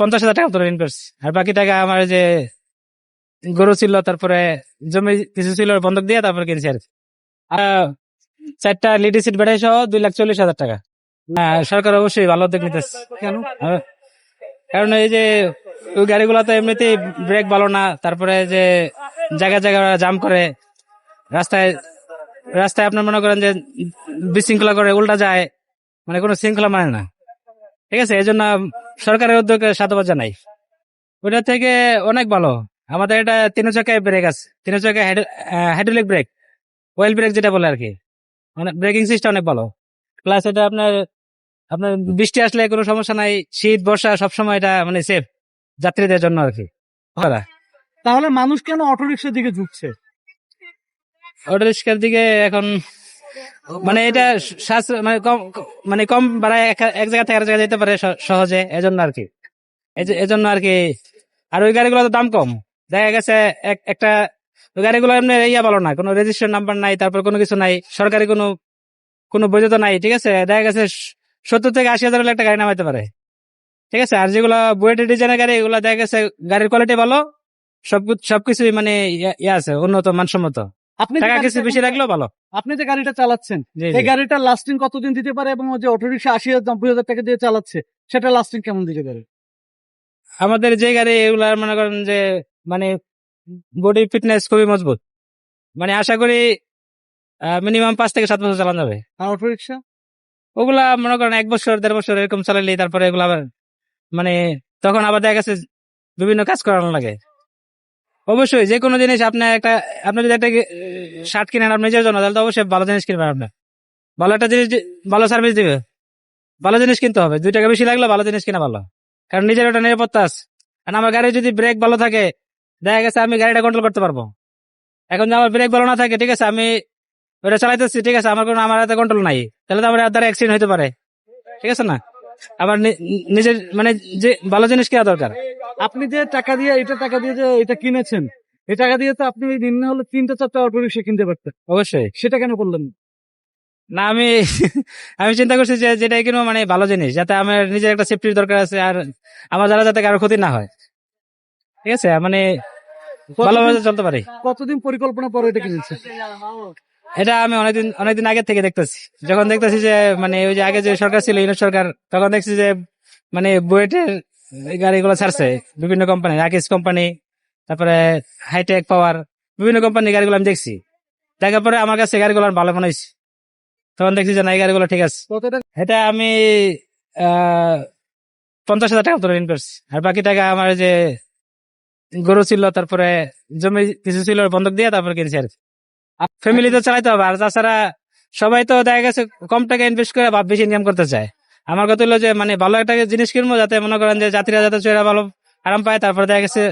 50,000 টাকা মতো ঋণ করছি। আর বাকি টাকা আমার যে গরু ছিল, তারপরে জমি কিছু ছিল বন্ধক দিয়ে তারপরে কিনছি আর কি। আর 4টা লিডি সিট ব্যাটারি সহ 2,40,000 টাকা। সরকার অবশ্যই ভালো উদ্যোগ নিতেছে। কেন? কারণ এই যে ওই গাড়িগুলো তো এমনিতেই ব্রেক ভালো না, তারপরে যে জায়গায় জায়গায় জাম করে, রাস্তায় রাস্তায় আপনার মনে করেন যে বিশৃঙ্খলা করে, উল্টা যায়, মানে কোনো শৃঙ্খলা মানে না। ঠিক আছে, এই জন্য সরকারের উদ্যোগে সাধুবাদ জানাই। ওটা থেকে অনেক ভালো। আমাদের এটা 3 চাকায় ব্রেক আছে, 3 চাকায় হাইড্রোলিক ব্রেক, ওয়েল ব্রেক যেটা বলে আর কি। মানে ব্রেকিং সিস্টেম অনেক ভালো। প্লাস এটা আপনার আপনার বৃষ্টি আসলে কোনো সমস্যা নাই, শীত বর্ষা সবসময় এটা মানে সেফ যাত্রীদের জন্য আর কি। তাহলে মানুষ কেন অটোরিকশার দিকে ঝুঁকছে? অটো রিক্সার দিকে এখন মানে এটা মানে মানে কম ভাড়ায় এক জায়গা থেকে আরেক জায়গায় যেতে পারে সহজে, এজন্য আর কি। এজন্য আর কি। আর ওই গাড়িগুলো তো দাম কম। দেখা গেছে একটা ওই গাড়িগুলো এমনি ইয়া ভালো না, কোনো রেজিস্ট্রেশন নাম্বার নাই, তারপর কোনো কিছু নাই, সরকারি কোনো বৈধতা নাই। ঠিক আছে, দেখা গেছে 70,000 থেকে 80,000 একটা গাড়ি নামাইতে পারে। ঠিক আছে, আর যেগুলো বুয়েটের ডিজাইনের গাড়ি, এগুলো দেখা গেছে গাড়ির কোয়ালিটি ভালো, সবকিছুই মানে ইয়া আছে, উন্নত মানসম্মত। আপনি টাকা কিছু বেশি রাখলেও ভালো। আপনি যে গাড়িটা চালাচ্ছেন, জি, এই জি। গাড়িটা লাস্টিং কতদিন দিতে পারে, এবং ওই যে অটোরিকশা 80,000 90,000 টাকা দিয়ে চালাচ্ছে, সেটা লাস্টিং কেমন দিতে পারে? আমাদের যে গাড়ি এগুলা মনে করেন যে মানে বডি ফিটনেস খুবই মজবুত, মানে আশা করি মিনিমাম 5 থেকে 7 বছর চালানো যাবে। আর অটোরিকশা? ওগুলা মনে করেন 1 বছর 1.5 বছর এরকম চালাইলে তারপরে এগুলো আবার মানে তখন আবার দেখা গেছে বিভিন্ন কাজ করানো লাগে। অবশ্যই যে কোনো জিনিস আপনি যদি একটা শার্ট কিনেন আপনার নিজের জন্য, তাহলে তো অবশ্যই ভালো জিনিস কিনবেন। আপনার ভালো একটা জিনিস ভালো সার্ভিস দিবে, ভালো জিনিস কিনতে হবে। 2 টাকা বেশি লাগলে ভালো জিনিস কিনা ভালো, কারণ নিজের ওটা নিরাপত্তা আছে। কারণ আমার গাড়ি যদি ব্রেক ভালো থাকে, দেখা গেছে আমি গাড়িটা কন্ট্রোল করতে পারবো। এখন যদি আমার ব্রেক ভালো না থাকে, ঠিক আছে, আমি ওটা চালাইতেছি, ঠিক আছে, আমার হাতে কন্ট্রোল নাই, তাহলে তো আমার দ্বারা অ্যাক্সিডেন্ট হতে পারে। ঠিক আছে না, আবার নিজের মানে যে ভালো জিনিস কেনা দরকার। আপনি যে টাকা দিয়ে যে এটা কিনেছেন, এই টাকা দিয়ে তো আপনি দিন হলে 3টা 4টা অটোরিকশা কিনতে পারতেন। অবশ্যই সেটা কেন করলেন? না, আমি চিন্তা করছি যে যেটা কিনবো মানে ভালো জিনিস, যাতে আমার নিজের একটা সেফটির দরকার আছে, আর আমার দ্বারা যাতে কারো ক্ষতি না হয়। ঠিক আছে, মানে ভালোভাবে চলতে পারি। কতদিন পরিকল্পনা পরে এটা কিনেছেন? এটা আমি অনেকদিন আগে থেকে দেখতেছি। যখন দেখতেছি যে মানে ওই যে আগে যে সরকার ছিল, ইউনিট সরকার, তখন দেখছি যে মানে বুয়েটের গাড়িগুলো ছাড়ছে বিভিন্ন কোম্পানি, রাকেশ কোম্পানি, তারপরে হাইটেক পাওয়ার, বিভিন্ন কোম্পানির গাড়িগুলো আমি দেখছি। দেখার পরে আমার কাছে গাড়িগুলো ভালো মনে হয়েছে। তখন দেখছি যে না, এই গাড়িগুলো ঠিক আছে। কত টাকা? এটা আমি 50,000 টাকা মতো ঋণ করছি। আর বাকি টাকা আমার যে গরু ছিল, তারপরে জমি কিছু ছিল বন্ধক দিয়ে তারপরে কিনছি আর কি। ফ্যামিলি তো চালাইতে হবে, আর তাছাড়া সবাই তো দেখা গেছে কম টাকা ইনভেস্ট করে বেশি ইনকাম করতে চায়। আমার কথা হলো যে মানে ভালো একটা জিনিস কিনবো, যাতে মনে করেন যে যাত্রীরা যাতে চড়া ভালো আরাম পায়, তারপরে দেখা গেছে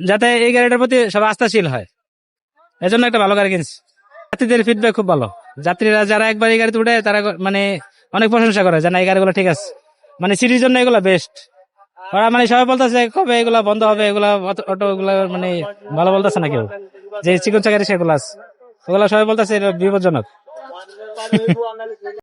যাতে এই গাড়িটার প্রতি সবাই আস্থাশীল হয়, এজন্য একটা ভালো গাড়ি কিনছি। যাত্রীদের ফিডব্যাক খুব ভালো। যাত্রীরা যারা একবার এই গাড়িতে উঠে, তারা মানে অনেক প্রশংসা করে যে না, এই গাড়িগুলো ঠিক আছে, মানে সিটির জন্য এগুলো বেস্ট। ওরা মানে সবাই বলতেছে কবে এগুলা বন্ধ হবে, এগুলা অটো গুলা মানে ভালো বলতেছে না কেউ, যে চিকন চাকারি সেগুলো আছে, ওগুলা সবাই বলতেছে বিপজ্জনক।